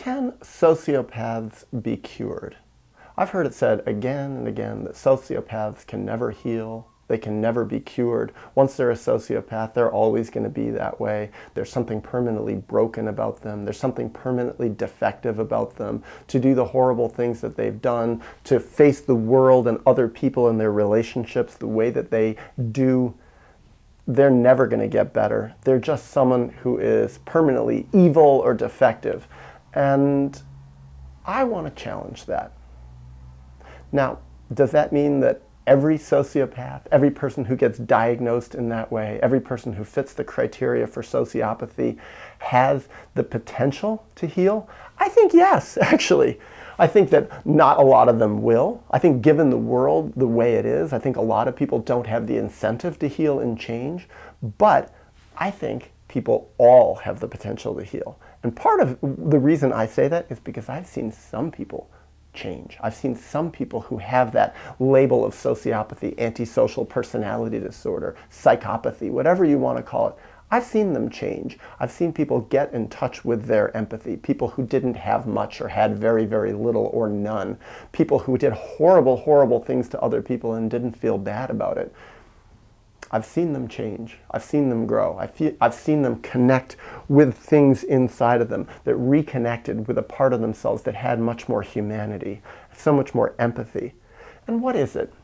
Can sociopaths be cured? I've heard it said again and again that sociopaths can never heal. They can never be cured. Once they're a sociopath, they're always going to be that way. There's something permanently broken about them. There's something permanently defective about them. To do the horrible things that they've done, to face the world and other people and their relationships the way that they do, they're never going to get better. They're just someone who is permanently evil or defective. And I want to challenge that. Now, does that mean that every sociopath, every person who gets diagnosed in that way, every person who fits the criteria for sociopathy has the potential to heal? I think yes, actually. I think that not a lot of them will. I think given the world the way it is, I think a lot of people don't have the incentive to heal and change, but I think people all have the potential to heal. And part of the reason I say that is because I've seen some people change. I've seen some people who have that label of sociopathy, antisocial personality disorder, psychopathy, whatever you want to call it. I've seen them change. I've seen people get in touch with their empathy, people who didn't have much or had very, very little or none, people who did horrible, horrible things to other people and didn't feel bad about it. I've seen them change. I've seen them grow. I've seen them connect with things inside of them that reconnected with a part of themselves that had much more humanity, so much more empathy. And what is it?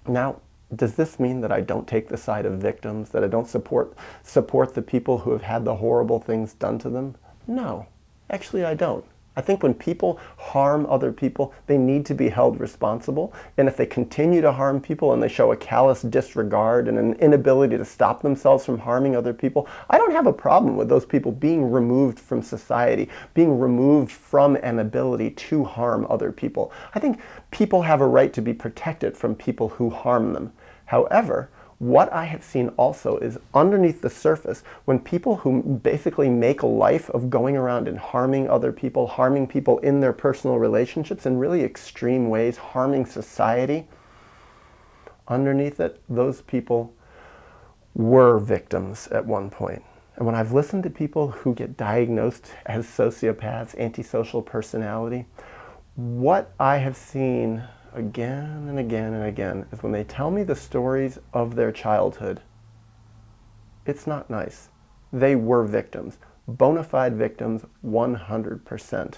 Now, does this mean that I don't take the side of victims, that I don't support the people who have had the horrible things done to them? No, actually I don't. I think when people harm other people, they need to be held responsible. And if they continue to harm people and they show a callous disregard and an inability to stop themselves from harming other people, I don't have a problem with those people being removed from society, being removed from an ability to harm other people. I think people have a right to be protected from people who harm them. However, what I have seen also is underneath the surface, when people who basically make a life of going around and harming other people, harming people in their personal relationships in really extreme ways, harming society, underneath it, those people were victims at one point. And when I've listened to people who get diagnosed as sociopaths, antisocial personality, what I have seen again and again and again is when they tell me the stories of their childhood, it's not nice. They were victims, bona fide victims, 100%.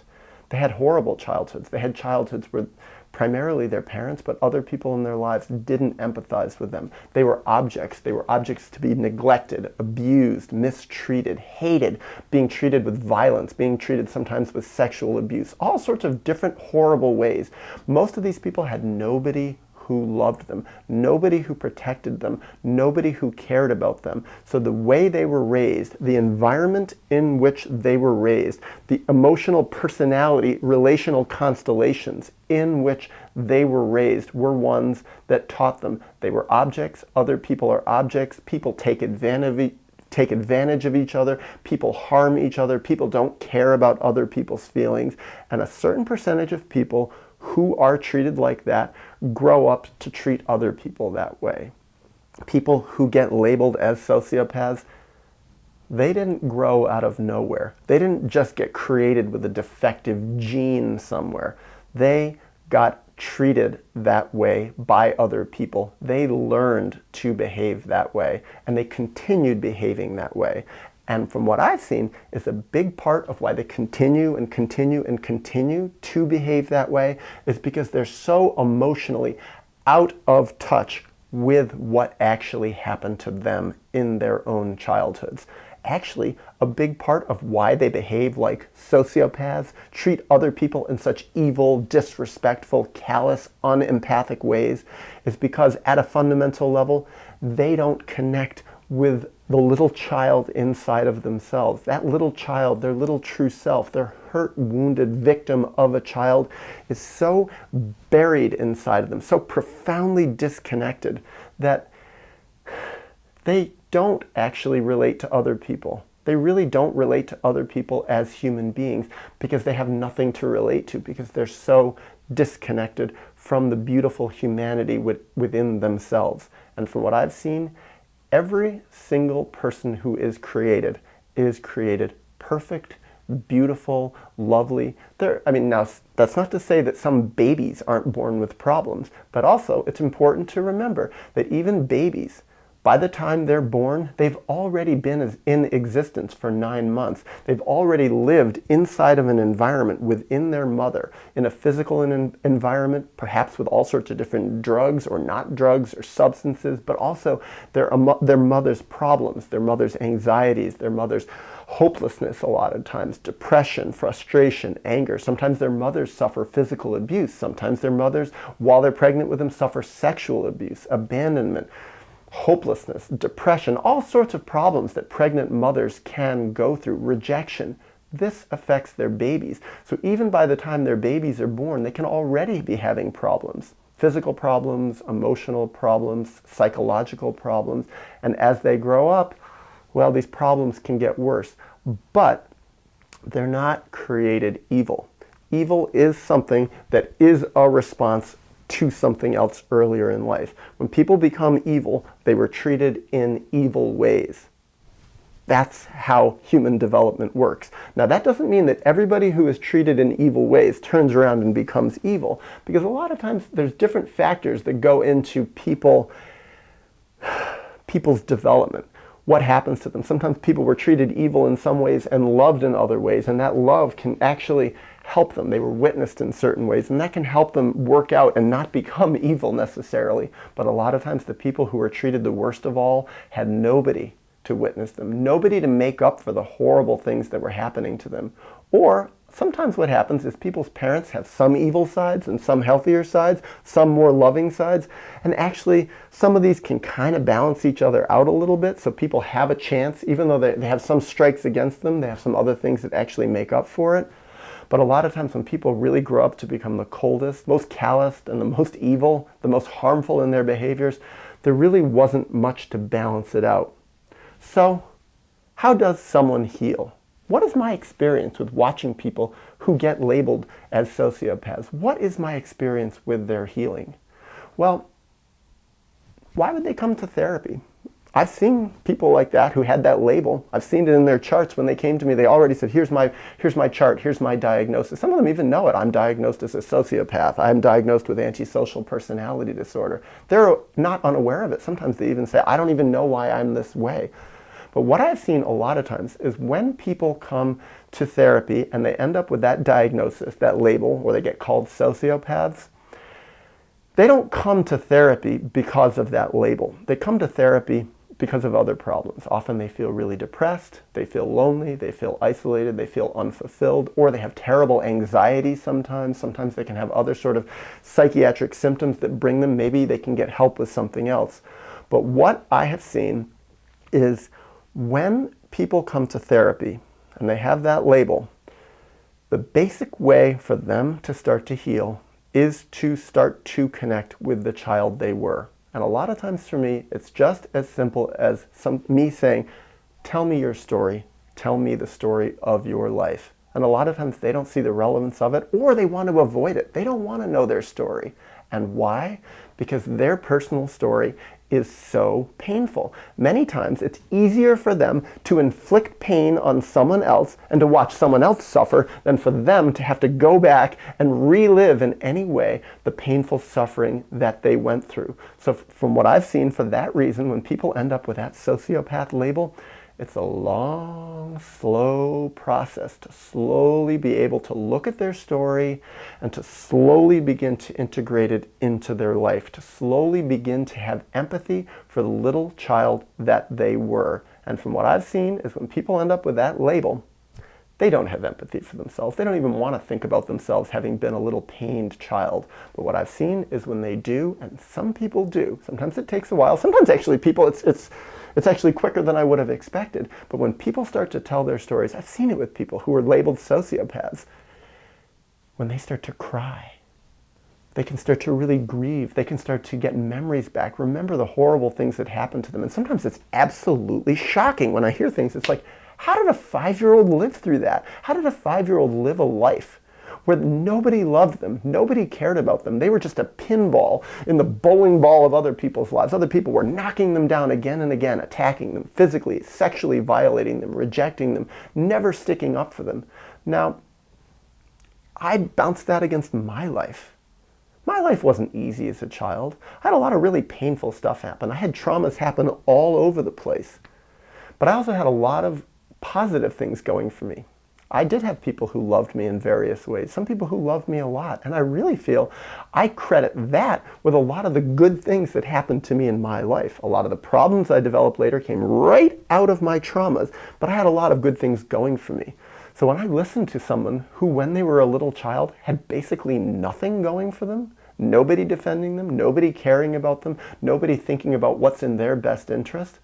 They had horrible childhoods. They had childhoods where primarily their parents, but other people in their lives didn't empathize with them. They were objects. They were objects to be neglected, abused, mistreated, hated, being treated with violence, being treated sometimes with sexual abuse, all sorts of different horrible ways. Most of these people had nobody who loved them, nobody who protected them, nobody who cared about them. So the way they were raised, the environment in which they were raised, the emotional personality, relational constellations in which they were raised were ones that taught them they were objects, other people are objects, people take advantage of each other, people harm each other, people don't care about other people's feelings, and a certain percentage of people who are treated like that grow up to treat other people that way. People who get labeled as sociopaths, they didn't grow out of nowhere. They didn't just get created with a defective gene somewhere. They got treated that way by other people. They learned to behave that way, and they continued behaving that way. And from what I've seen, is a big part of why they continue and continue and continue to behave that way is because they're so emotionally out of touch with what actually happened to them in their own childhoods. Actually, a big part of why they behave like sociopaths, treat other people in such evil, disrespectful, callous, unempathic ways, is because at a fundamental level, they don't connect with the little child inside of themselves. That little child, their little true self, their hurt, wounded victim of a child is so buried inside of them, so profoundly disconnected that they don't actually relate to other people. They really don't relate to other people as human beings because they have nothing to relate to, because they're so disconnected from the beautiful humanity within themselves. And from what I've seen, every single person who is created perfect, beautiful, lovely. Now that's not to say that some babies aren't born with problems, but also it's important to remember that even babies, by the time they're born, they've already been in existence for 9 months. They've already lived inside of an environment within their mother, in a physical environment, perhaps with all sorts of different drugs or not drugs or substances, but also their mother's problems, their mother's anxieties, their mother's hopelessness a lot of times, depression, frustration, anger. Sometimes their mothers suffer physical abuse. Sometimes their mothers, while they're pregnant with them, suffer sexual abuse, abandonment, hopelessness, depression, all sorts of problems that pregnant mothers can go through, rejection. This affects their babies. So even by the time their babies are born, they can already be having problems. Physical problems, emotional problems, psychological problems. And as they grow up, well, these problems can get worse. But they're not created evil. Evil is something that is a response to something else earlier in life. When people become evil, they were treated in evil ways. That's how human development works. Now, that doesn't mean that everybody who is treated in evil ways turns around and becomes evil, because a lot of times there's different factors that go into people's development. What happens to them? Sometimes people were treated evil in some ways and loved in other ways, and that love can actually help them. They were witnessed in certain ways, and that can help them work out and not become evil necessarily. But a lot of times the people who were treated the worst of all had nobody to witness them, nobody to make up for the horrible things that were happening to them. Or sometimes what happens is people's parents have some evil sides and some healthier sides, some more loving sides, and actually some of these can kind of balance each other out a little bit, so people have a chance. Even though they have some strikes against them, they have some other things that actually make up for it. But a lot of times when people really grow up to become the coldest, most calloused, and the most evil, the most harmful in their behaviors, there really wasn't much to balance it out. So, how does someone heal? What is my experience with watching people who get labeled as sociopaths? What is my experience with their healing? Well, why would they come to therapy? I've seen people like that who had that label. I've seen it in their charts when they came to me. They already said, here's my chart, here's my diagnosis. Some of them even know it. I'm diagnosed as a sociopath. I'm diagnosed with antisocial personality disorder. They're not unaware of it. Sometimes they even say, I don't even know why I'm this way. But what I've seen a lot of times is when people come to therapy and they end up with that diagnosis, that label, or they get called sociopaths, they don't come to therapy because of that label. They come to therapy because of other problems. Often they feel really depressed, they feel lonely, they feel isolated, they feel unfulfilled, or they have terrible anxiety sometimes. Sometimes they can have other sort of psychiatric symptoms that bring them. Maybe they can get help with something else. But what I have seen is when people come to therapy and they have that label, the basic way for them to start to heal is to start to connect with the child they were. And a lot of times for me, it's just as simple as me saying, tell me your story, tell me the story of your life. And a lot of times they don't see the relevance of it, or they want to avoid it. They don't want to know their story. And why? Because their personal story is so painful. Many times it's easier for them to inflict pain on someone else and to watch someone else suffer than for them to have to go back and relive in any way the painful suffering that they went through. So from what I've seen, for that reason, when people end up with that sociopath label, it's a long, slow process to slowly be able to look at their story and to slowly begin to integrate it into their life, to slowly begin to have empathy for the little child that they were. And from what I've seen is when people end up with that label, they don't have empathy for themselves. They don't even want to think about themselves having been a little pained child. But what I've seen is when they do, and some people do, sometimes it takes a while, sometimes actually people, it's actually quicker than I would have expected. But when people start to tell their stories, I've seen it with people who are labeled sociopaths, when they start to cry, they can start to really grieve. They can start to get memories back, remember the horrible things that happened to them. And sometimes it's absolutely shocking when I hear things. It's like, how did a 5-year-old live through that? How did a 5-year-old live a life where nobody loved them, nobody cared about them. They were just a pinball in the bowling ball of other people's lives. Other people were knocking them down again and again, attacking them physically, sexually violating them, rejecting them, never sticking up for them. Now, I bounced that against my life. My life wasn't easy as a child. I had a lot of really painful stuff happen. I had traumas happen all over the place. But I also had a lot of positive things going for me. I did have people who loved me in various ways, some people who loved me a lot, and I really feel I credit that with a lot of the good things that happened to me in my life. A lot of the problems I developed later came right out of my traumas, but I had a lot of good things going for me. So when I listened to someone who, when they were a little child, had basically nothing going for them, nobody defending them, nobody caring about them, nobody thinking about what's in their best interest,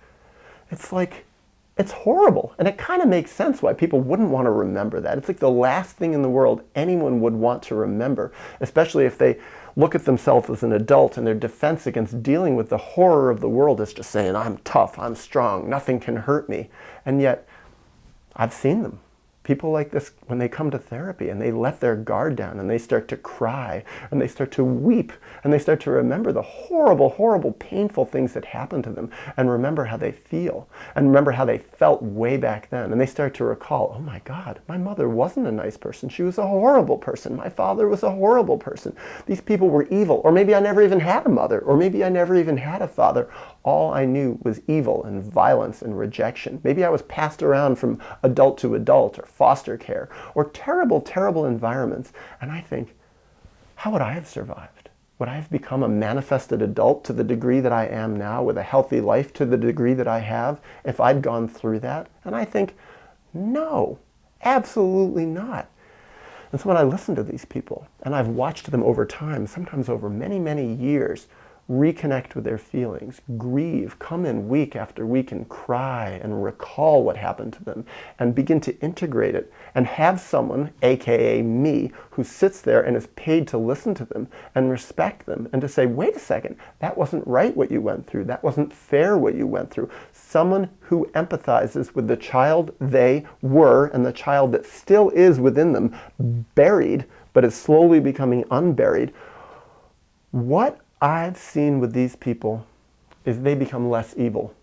it's like, it's horrible. And it kind of makes sense why people wouldn't want to remember that. It's like the last thing in the world anyone would want to remember, especially if they look at themselves as an adult and their defense against dealing with the horror of the world is just saying, I'm tough, I'm strong, nothing can hurt me. And yet, I've seen them. People like this, when they come to therapy and they let their guard down and they start to cry and they start to weep and they start to remember the horrible, horrible, painful things that happened to them and remember how they feel and remember how they felt way back then. And they start to recall, oh my God, my mother wasn't a nice person. She was a horrible person. My father was a horrible person. These people were evil. Or maybe I never even had a mother. Or maybe I never even had a father. All I knew was evil and violence and rejection. Maybe I was passed around from adult to adult or foster care or terrible, terrible environments. And I think, how would I have survived? Would I have become a manifested adult to the degree that I am now with a healthy life to the degree that I have if I'd gone through that? And I think, no, absolutely not. And so when I listen to these people, and I've watched them over time, sometimes over many, many years, reconnect with their feelings, grieve, come in week after week and cry and recall what happened to them and begin to integrate it and have someone, aka me, who sits there and is paid to listen to them and respect them and to say, wait a second, that wasn't right what you went through, that wasn't fair what you went through. Someone who empathizes with the child they were and the child that still is within them, buried but is slowly becoming unburied. What I've seen with these people is they become less evil.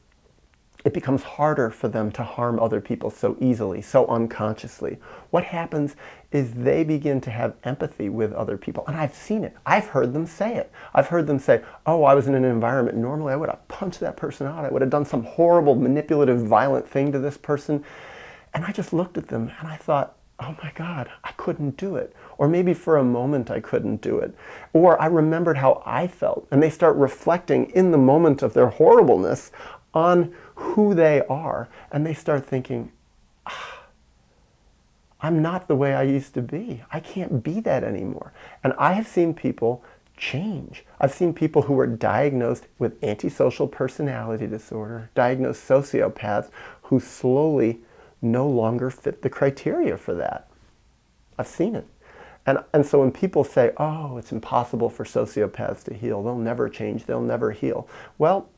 It becomes harder for them to harm other people so easily, so unconsciously. What happens is they begin to have empathy with other people. And I've seen it. I've heard them say it. I've heard them say, oh, I was in an environment, normally I would have punched that person out. I would have done some horrible, manipulative, violent thing to this person. And I just looked at them and I thought, oh my God, I couldn't do it. Or maybe for a moment I couldn't do it. Or I remembered how I felt. And they start reflecting in the moment of their horribleness on who they are. And they start thinking, I'm not the way I used to be. I can't be that anymore. And I have seen people change. I've seen people who were diagnosed with antisocial personality disorder, diagnosed sociopaths, who slowly no longer fit the criteria for that. I've seen it. And so when people say, oh, it's impossible for sociopaths to heal, they'll never change, they'll never heal. Well,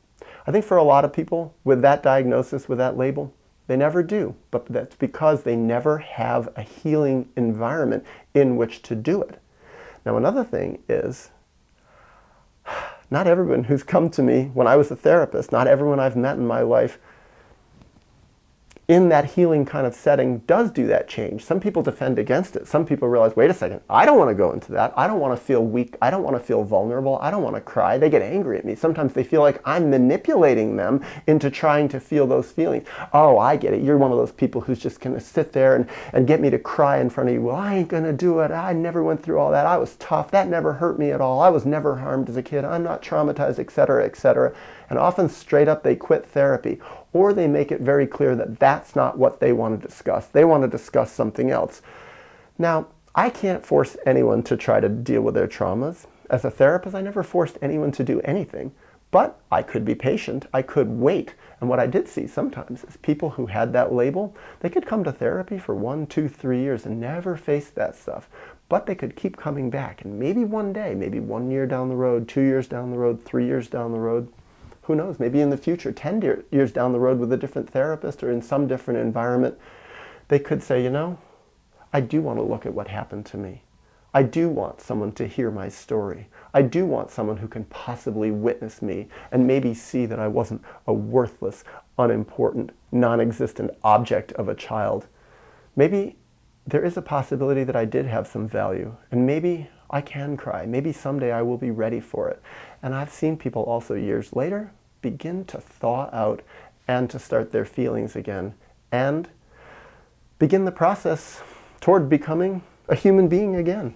I think for a lot of people with that diagnosis, with that label, they never do. But that's because they never have a healing environment in which to do it. Now, another thing is, not everyone who's come to me when I was a therapist, not everyone I've met in my life in that healing kind of setting does do that change. Some people defend against it. Some people realize, wait a second, I don't want to go into that. I don't want to feel weak. I don't want to feel vulnerable. I don't want to cry. They get angry at me. Sometimes they feel like I'm manipulating them into trying to feel those feelings. Oh, I get it. You're one of those people who's just going to sit there and get me to cry in front of you. Well, I ain't going to do it. I never went through all that. I was tough. That never hurt me at all. I was never harmed as a kid. I'm not traumatized, etc., etc. And often straight up they quit therapy, or they make it very clear that that's not what they want to discuss. They want to discuss something else. Now, I can't force anyone to try to deal with their traumas. As a therapist, I never forced anyone to do anything. But I could be patient. I could wait. And what I did see sometimes is people who had that label, they could come to therapy for 1, 2, 3 years and never face that stuff. But they could keep coming back. And maybe one day, maybe 1 year down the road, 2 years down the road, 3 years down the road, who knows, maybe in the future, 10 years down the road with a different therapist or in some different environment, they could say, you know, I do want to look at what happened to me. I do want someone to hear my story. I do want someone who can possibly witness me and maybe see that I wasn't a worthless, unimportant, non-existent object of a child. Maybe there is a possibility that I did have some value, and maybe I can cry. Maybe someday I will be ready for it. And I've seen people also years later begin to thaw out and to start their feelings again and begin the process toward becoming a human being again.